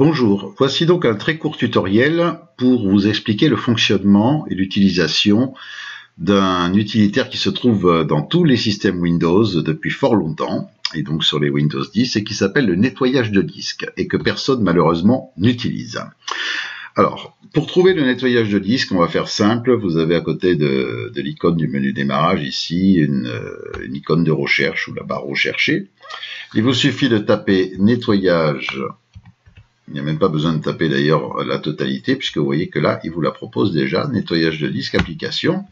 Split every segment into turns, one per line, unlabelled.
Bonjour, voici donc un très court tutoriel pour vous expliquer le fonctionnement et l'utilisation d'un utilitaire qui se trouve dans tous les systèmes Windows depuis fort longtemps, et donc sur les Windows 10, et qui s'appelle le nettoyage de disque, et que personne malheureusement n'utilise. Alors, pour trouver le nettoyage de disque, on va faire simple. Vous avez à côté de l'icône du menu démarrage ici une icône de recherche ou la barre rechercher. Il vous suffit de taper nettoyage. Il n'y a même pas besoin de taper d'ailleurs la totalité, puisque vous voyez que là, il vous la propose déjà, nettoyage de disque, application,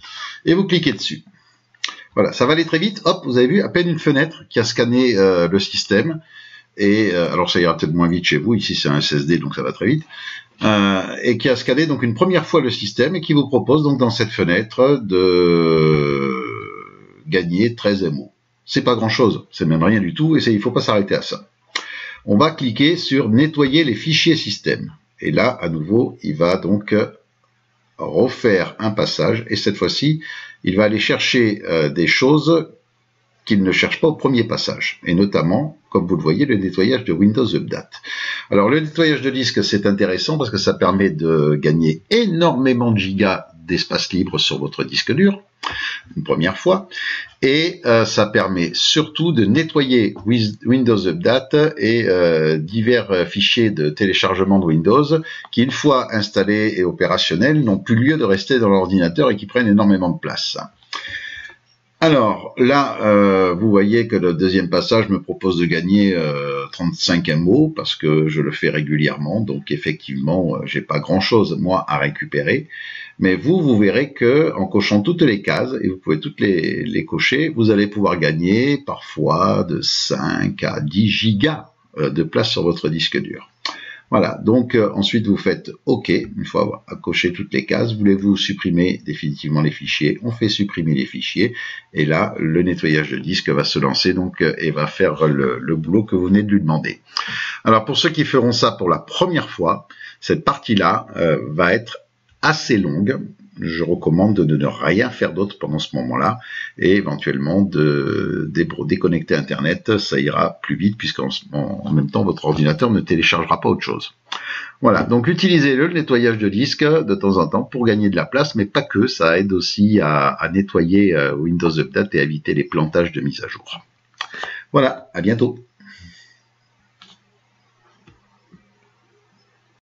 et vous cliquez dessus. Voilà, ça va aller très vite. Hop, vous avez vu à peine une fenêtre qui a scanné le système. Et alors ça ira peut-être moins vite chez vous, ici c'est un SSD, donc ça va très vite. Et qui a scanné donc une première fois le système et qui vous propose donc dans cette fenêtre de gagner 13 MO. C'est pas grand chose, c'est même rien du tout, et il ne faut pas s'arrêter à ça. On va cliquer sur nettoyer les fichiers système. Et là, à nouveau, il va donc refaire un passage. Et cette fois-ci, il va aller chercher des choses qu'il ne cherche pas au premier passage. Et notamment, comme vous le voyez, le nettoyage de Windows Update. Alors, le nettoyage de disque, c'est intéressant parce que ça permet de gagner énormément de gigas d'espace libre sur votre disque dur, une première fois, et ça permet surtout de nettoyer Windows Update et divers fichiers de téléchargement de Windows qui, une fois installés et opérationnels, n'ont plus lieu de rester dans l'ordinateur et qui prennent énormément de place. Alors là, vous voyez que le deuxième passage me propose de gagner 35 MO parce que je le fais régulièrement, donc effectivement, j'ai pas grand-chose moi à récupérer. Mais vous verrez que en cochant toutes les cases, et vous pouvez toutes les cocher, vous allez pouvoir gagner parfois de 5 à 10 gigas de place sur votre disque dur. Voilà, donc ensuite vous faites OK, une fois avoir coché toutes les cases. Voulez-vous supprimer définitivement les fichiers? On fait supprimer les fichiers, et là, le nettoyage de disque va se lancer donc et va faire le boulot que vous venez de lui demander. Alors pour ceux qui feront ça pour la première fois, cette partie-là va être assez longue. Je recommande de ne rien faire d'autre pendant ce moment-là et éventuellement de déconnecter Internet. Ça ira plus vite puisqu'en même temps votre ordinateur ne téléchargera pas autre chose. Voilà, donc utilisez-le, le nettoyage de disque de temps en temps pour gagner de la place, mais pas que, ça aide aussi à nettoyer Windows Update et à éviter les plantages de mise à jour. Voilà, à bientôt.